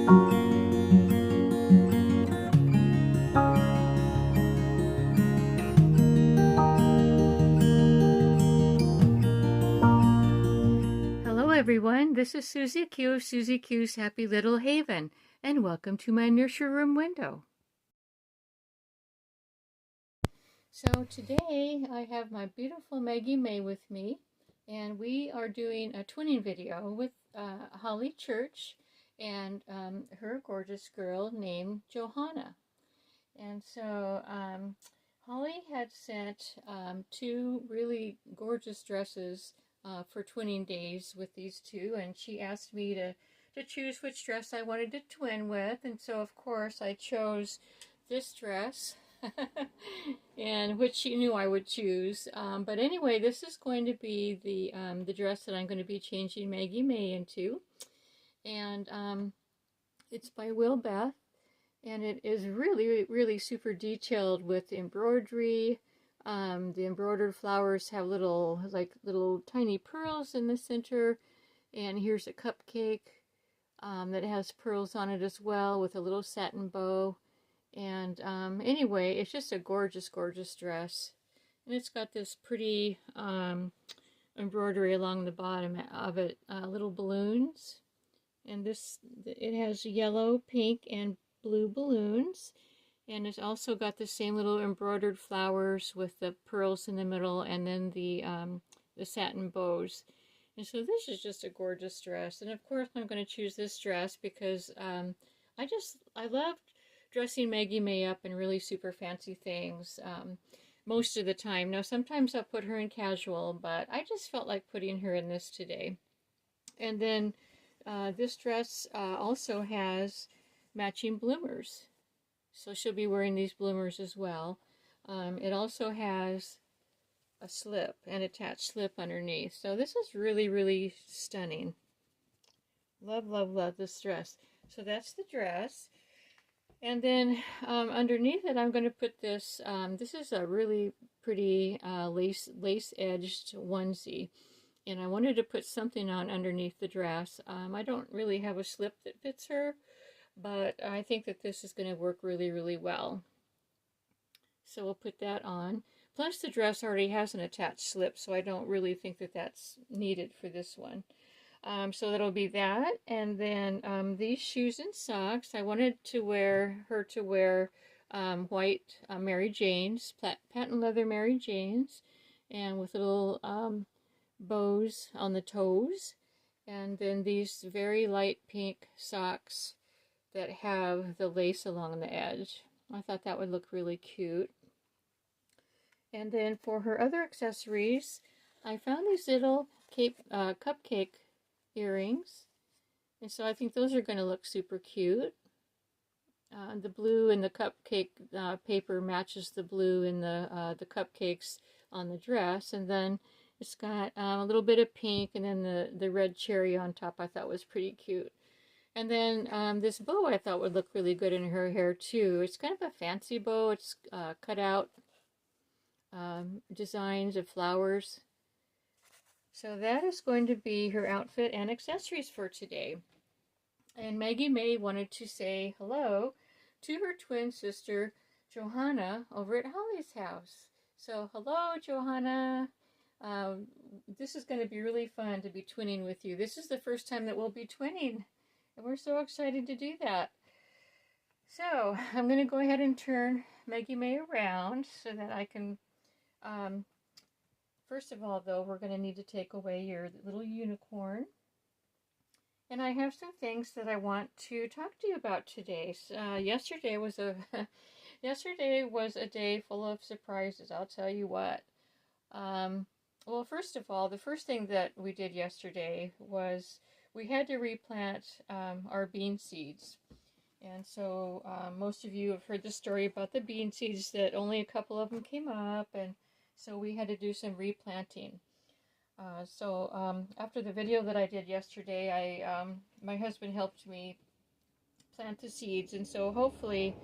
Hello everyone, this is Susie Q of Susie Q's Happy Little Haven, and welcome to my nursery room window. So today I have my beautiful Maggie May with me, and we are doing a twinning video with Holly Church and her gorgeous girl named Johanna. And so Holly had sent two really gorgeous dresses for twinning days with these two, and she asked me to choose which dress I wanted to twin with, and so of course I chose this dress and which she knew I would choose, but anyway, this is going to be the dress that I'm going to be changing Maggie May into, and it's by Will Beth, and it is really super detailed with embroidery. The embroidered flowers have little tiny pearls in the center, and here's a cupcake that has pearls on it as well with a little satin bow. And anyway, it's just a gorgeous dress, and it's got this pretty embroidery along the bottom of it, little balloons, and it has yellow, pink, and blue balloons. And it's also got the same little embroidered flowers with the pearls in the middle, and then the satin bows. And so this is just a gorgeous dress. And of course I'm going to choose this dress because I love dressing Maggie May up in really super fancy things most of the time. Now sometimes I'll put her in casual, but I just felt like putting her in this today. And then this dress also has matching bloomers. So she'll be wearing these bloomers as well. It also has a slip, an attached slip underneath. So this is really stunning. Love this dress. So that's the dress. And then underneath it, I'm going to put this. This is a really pretty lace-edged onesie. And I wanted to put something on underneath the dress. I don't really have a slip that fits her, but I think that this is going to work really well. So we'll put that on. Plus the dress already has an attached slip, so I don't really think that that's needed for this one. So that'll be that. And then these shoes and socks, I wanted her to wear white Mary Janes, patent leather Mary Janes, and with little bows on the toes. And then these very light pink socks that have the lace along the edge. I thought that would look really cute. And then for her other accessories, I found these little cupcake earrings, and so I think those are going to look super cute. The blue in the cupcake paper matches the blue in the cupcakes on the dress, and then it's got a little bit of pink, and then the red cherry on top I thought was pretty cute. And then this bow I thought would look really good in her hair too. It's kind of a fancy bow. It's cut out designs of flowers. So that is going to be her outfit and accessories for today. And Maggie May wanted to say hello to her twin sister Johanna over at Holly's house. So hello Johanna. This is going to be really fun to be twinning with you. This is the first time that we'll be twinning, and we're so excited to do that. So I'm going to go ahead and turn Maggie May around so that I can, first of all though, we're going to need to take away your little unicorn. And I have some things that I want to talk to you about today. Yesterday was a day full of surprises, I'll tell you what. Well, first of all, the first thing that we did yesterday was we had to replant our bean seeds. And so most of you have heard the story about the bean seeds, that only a couple of them came up, and so we had to do some replanting. After the video that I did yesterday, my husband helped me plant the seeds, and so hopefully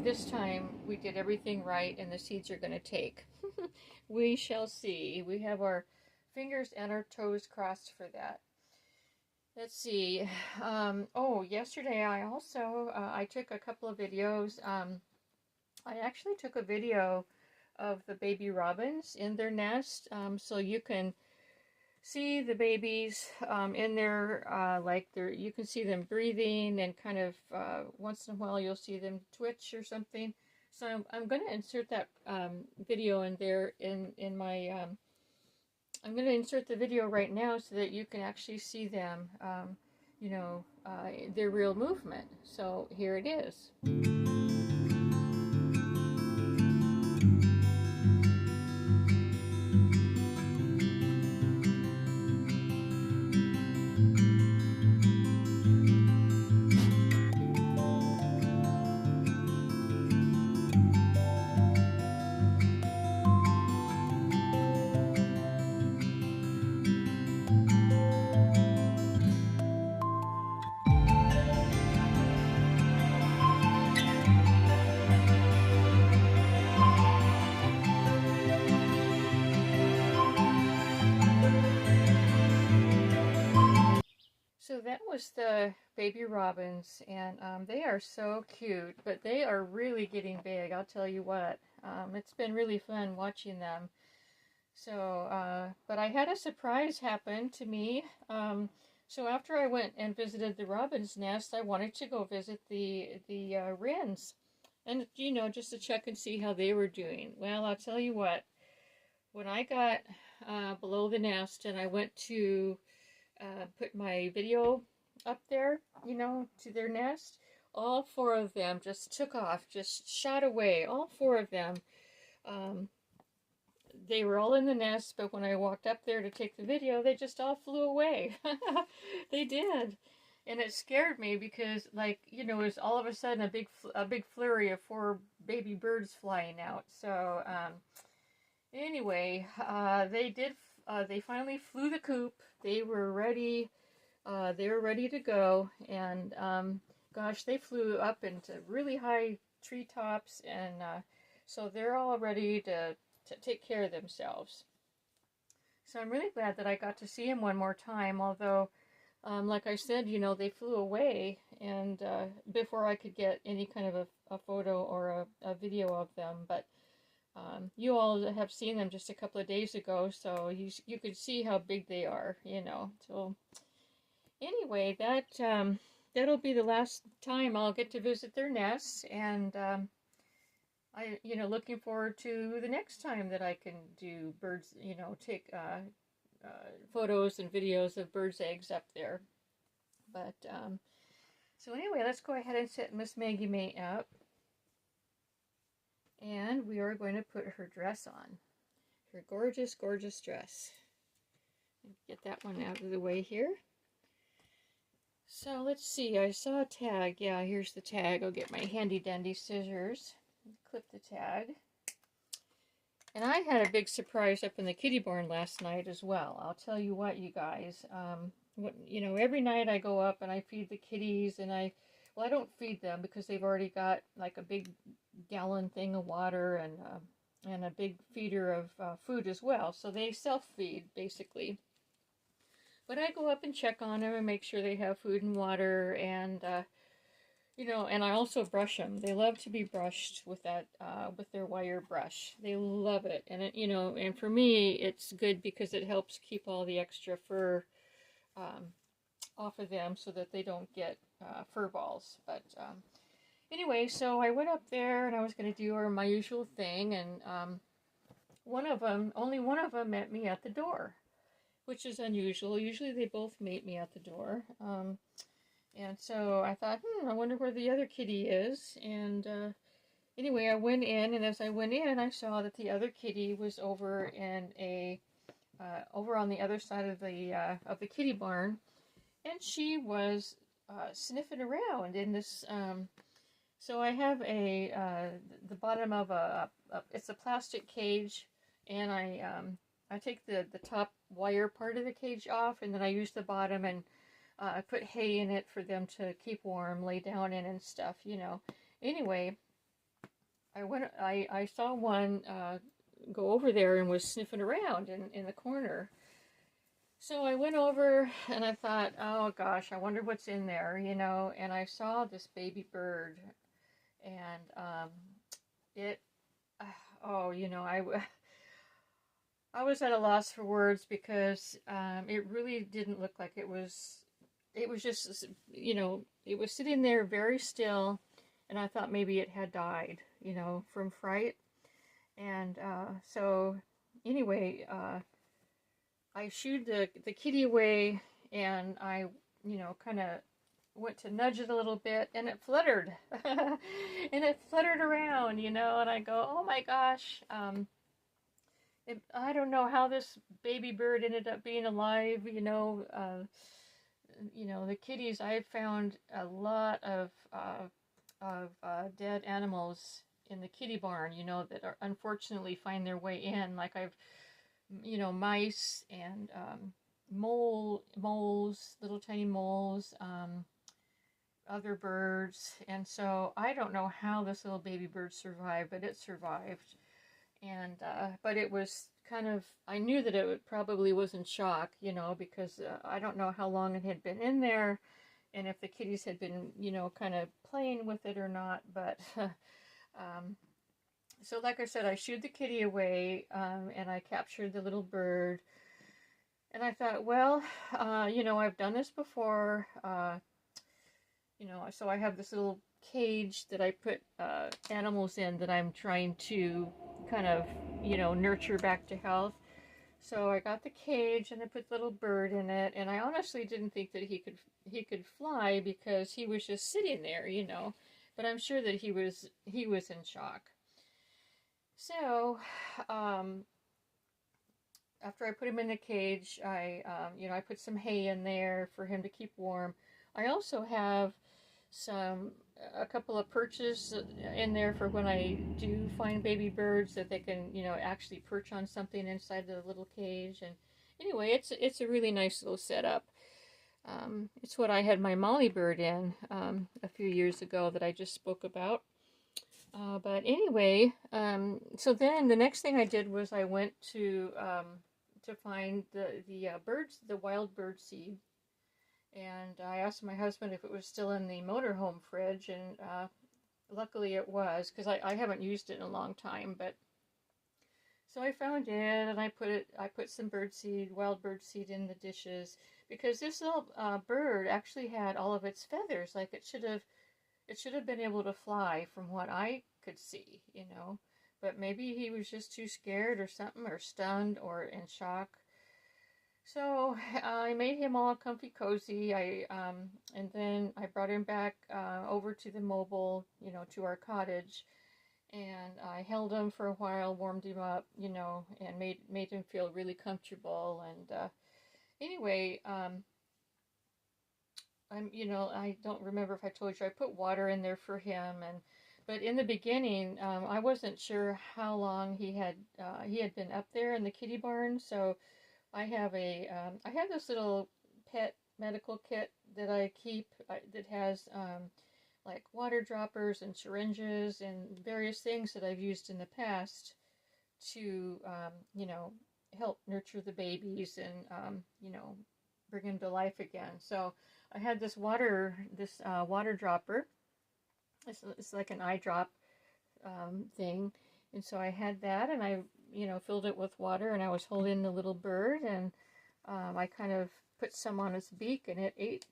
this time we did everything right and the seeds are going to take. We shall see. We have our fingers and our toes crossed for that. Let's see. Oh, yesterday I also I took a couple of videos. I actually took a video of the baby robins in their nest, so you can see the babies in there, like you can see them breathing, and kind of once in a while you'll see them twitch or something. So I'm going to insert that video in there in my. I'm going to insert the video right now so that you can actually see them, their real movement. So here it is. So that was the baby robins, and they are so cute, but they are really getting big, I'll tell you what. It's been really fun watching them. So, but I had a surprise happen to me. So after I went and visited the robin's nest, I wanted to go visit the wrens, and just to check and see how they were doing. Well, I'll tell you what. When I got below the nest and I went to put my video up there, to their nest, all four of them just took off, just shot away. All four of them. They were all in the nest, but when I walked up there to take the video, they just all flew away. They did. And it scared me because, it was all of a sudden a big flurry of four baby birds flying out. So, anyway, they finally flew the coop. They were ready. They were ready to go. And, gosh, they flew up into really high treetops. And, so they're all ready to take care of themselves. So I'm really glad that I got to see them one more time, although, like I said, they flew away, and before I could get any kind of a photo or a video of them. But you all have seen them just a couple of days ago, so you could see how big they are, So anyway, that'll be the last time I'll get to visit their nests, and looking forward to the next time that I can do birds, take photos and videos of birds' eggs up there. But, so anyway, let's go ahead and set Miss Maggie May up. And we are going to put her dress on. Her gorgeous, gorgeous dress. Get that one out of the way here. So let's see, I saw a tag. Yeah, here's the tag. I'll get my handy dandy scissors. Clip the tag. And I had a big surprise up in the kitty barn last night as well. I'll tell you what, you guys. Every night I go up and I feed the kitties, and I don't feed them because they've already got like a big gallon thing of water and a big feeder of food as well. So they self-feed basically. But I go up and check on them and make sure they have food and water, and and I also brush them. They love to be brushed with that, with their wire brush. They love it. And and for me, it's good because it helps keep all the extra fur off of them so that they don't get fur balls. But anyway, so I went up there and I was going to do my usual thing, and only one of them met me at the door, which is unusual. Usually they both meet me at the door. And so I thought, I wonder where the other kitty is. And anyway, I went in, and as I went in, I saw that the other kitty was over over on the other side of the kitty barn, and she was sniffing around in this. So I have the bottom of it's a plastic cage, and I take the top wire part of the cage off, and then I use the bottom, and I put hay in it for them to keep warm, lay down in and stuff, Anyway, I saw one go over there and was sniffing around in the corner. So I went over and I thought, oh gosh, I wonder what's in there, and I saw this baby bird, and it, oh, I was at a loss for words because it really didn't look like it was just, it was sitting there very still, and I thought maybe it had died, from fright. And so anyway, I shooed the kitty away, and I, kind of went to nudge it a little bit, and it fluttered, and it fluttered around, and I go, oh my gosh, I don't know how this baby bird ended up being alive, the kitties. I found a lot of dead animals in the kitty barn, that are unfortunately find their way in. Like I've mice and moles, little tiny moles, other birds. And so I don't know how this little baby bird survived, but it survived. And but it was kind of, I knew that it probably was in shock, because I don't know how long it had been in there, and if the kitties had been, kind of playing with it or not. But so like I said, I shooed the kitty away, and I captured the little bird. And I thought, well, I've done this before. So I have this little cage that I put animals in that I'm trying to kind of, nurture back to health. So I got the cage and I put the little bird in it, and I honestly didn't think that he could fly because he was just sitting there, But I'm sure that he was in shock. So, after I put him in the cage, I put some hay in there for him to keep warm. I also have a couple of perches in there for when I do find baby birds, that they can, actually perch on something inside the little cage. And anyway, it's a really nice little setup. It's what I had my Molly bird in a few years ago that I just spoke about. But anyway, so then the next thing I did was I went to find the birds, the wild bird seed. And I asked my husband if it was still in the motorhome fridge, and luckily it was, because I haven't used it in a long time. But so I found it, and I put some wild bird seed in the dishes, because this little bird actually had all of its feathers. Like it should have been able to fly from what I could see, But maybe he was just too scared or something, or stunned, or in shock. So I made him all comfy cozy. And then I brought him back over to the mobile, to our cottage, and I held him for a while, warmed him up, and made him feel really comfortable. And anyway, I don't remember if I told you, I put water in there for him, but in the beginning, I wasn't sure how long he had been up there in the kitty barn. So I have this little pet medical kit that I keep that has like water droppers and syringes and various things that I've used in the past to help nurture the babies and bring them to life again. So I had this water dropper. It's like an eye drop thing, and so I had that, and I filled it with water, and I was holding the little bird, and I kind of put some on its beak, and it ate,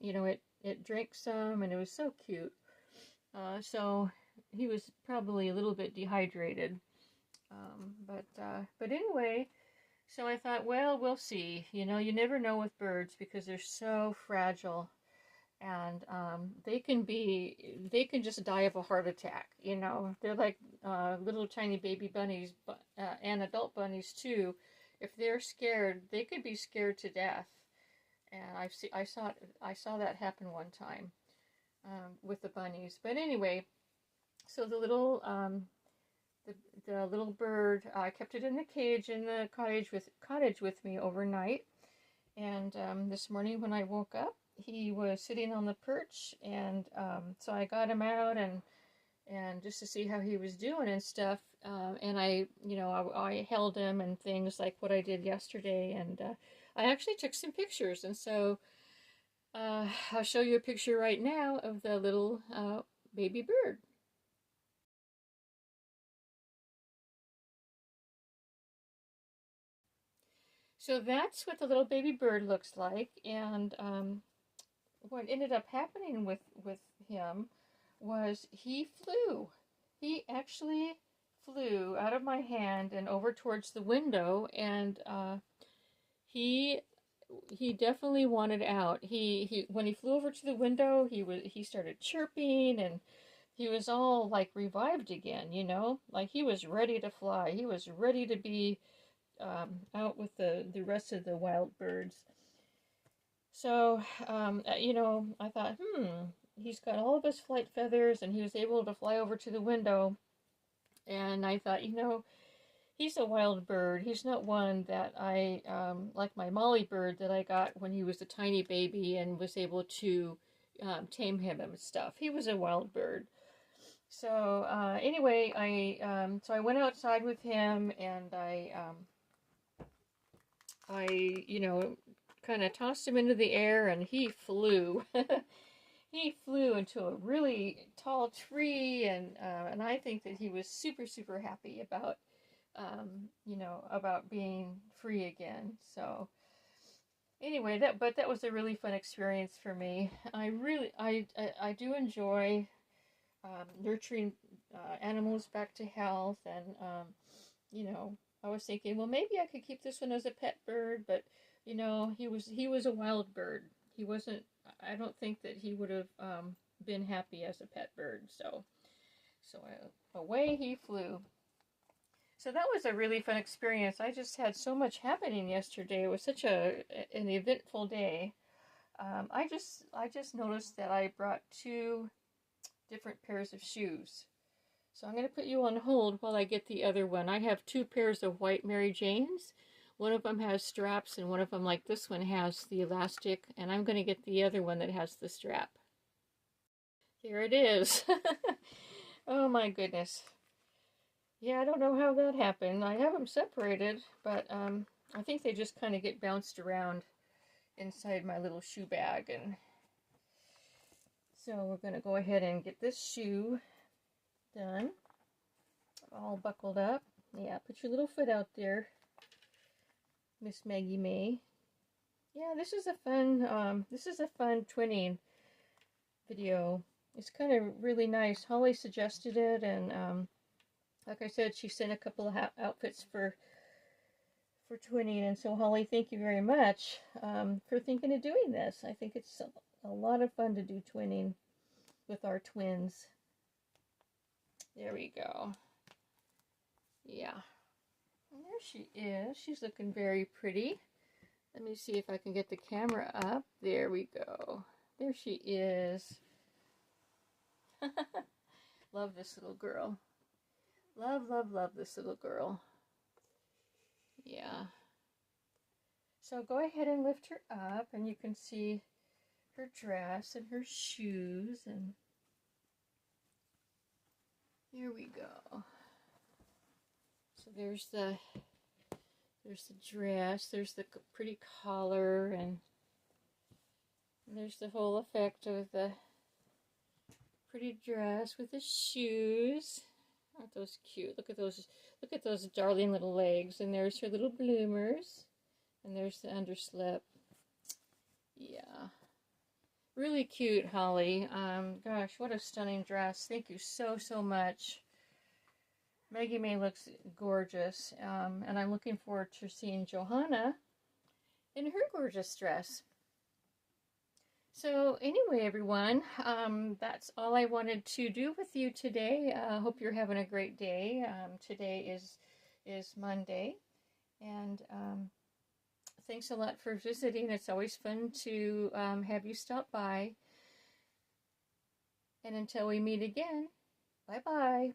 it drank some, and it was so cute. So he was probably a little bit dehydrated, but anyway, so I thought, well, we'll see. You never know with birds because they're so fragile, and they can just die of a heart attack. They're like little tiny baby bunnies, and adult bunnies too. If they're scared, they could be scared to death. And I saw that happen one time with the bunnies. But anyway, so the little bird, I kept it in the cage in the cottage with me overnight. And this morning when I woke up, he was sitting on the perch, and so I got him out and just to see how he was doing and stuff. And I held him and things like what I did yesterday, and I actually took some pictures, and so I'll show you a picture right now of the little baby bird. So that's what the little baby bird looks like, and what ended up happening with him was he flew. He actually flew out of my hand and over towards the window, and he definitely wanted out. He when he flew over to the window, he started chirping, and he was all like revived again, you know, like he was ready to fly. He was ready to be out with the rest of the wild birds. So, you know, I thought, he's got all of his flight feathers and he was able to fly over to the window. And I thought, you know, he's a wild bird. He's not one that I, like my Molly bird that I got when he was a tiny baby and was able to tame him and stuff. He was a wild bird. So, anyway, so I went outside with him and you know, kind of tossed him into the air and he flew. He flew into a really tall tree, and I think that he was super, super happy about, you know, about being free again. So anyway, that was a really fun experience for me. I do enjoy nurturing animals back to health, and you know, I was thinking, well, maybe I could keep this one as a pet bird, but you know, he was a wild bird. He wasn't. I don't think that he would have been happy as a pet bird. So away he flew. So that was a really fun experience. I just had so much happening yesterday. It was such an eventful day. I just noticed that I brought 2 different pairs of shoes. So I'm going to put you on hold while I get the other one. I have 2 pairs of white Mary Janes. One of them has straps, and one of them, like this one, has the elastic, and I'm going to get the other one that has the strap. Here it is. Oh my goodness. Yeah, I don't know how that happened. I have them separated, but I think they just kind of get bounced around inside my little shoe bag. And so we're going to go ahead and get this shoe done. All buckled up. Yeah, put your little foot out there, Miss Maggie May. Yeah, this is a fun twinning video. It's kind of really nice. Holly suggested it, and like I said, she sent a couple of outfits for twinning, and so Holly, thank you very much for thinking of doing this. I think it's a lot of fun to do twinning with our twins. There we go. Yeah. And there she is. She's looking very pretty. Let me see if I can get the camera up. There we go. There she is. Love this little girl. Love, love, love this little girl. Yeah. So go ahead and lift her up, and you can see her dress and her shoes, and here we go. So there's the dress, there's the pretty collar, and there's the whole effect of the pretty dress with the shoes. Aren't those cute? Look at those darling little legs, and there's her little bloomers, and there's the underslip. Yeah. Really cute, Holly. Gosh, what a stunning dress. Thank you so, so much. Maggie May looks gorgeous, and I'm looking forward to seeing Johanna in her gorgeous dress. So anyway, everyone, that's all I wanted to do with you today. I hope you're having a great day. Today is Monday, and thanks a lot for visiting. It's always fun to have you stop by. And until we meet again, bye-bye.